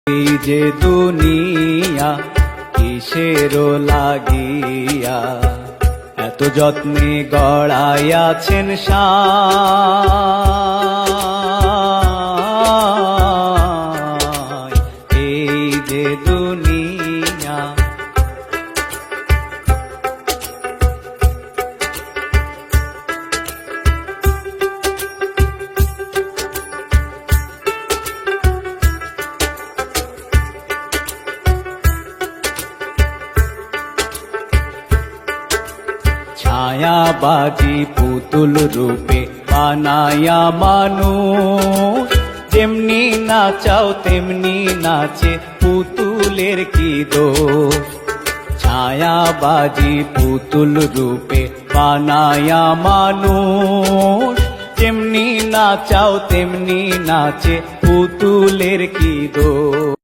এই যে দুনিয়া কিসের লাগিয়া এত যত্নে গড়াইয়াছেন সায়। এই যে দুনিয়া ছায়াবাজি পুতুল রূপে বানায়া মানুষ, যেমনি নাচাও তেমনি নাচে পুতুলের কি দোষ। ছায়াবাজি পুতুল রূপে বানায়া মানুষ, যেমনি নাচাও তেমনি নাচে পুতুলের কি দোষ।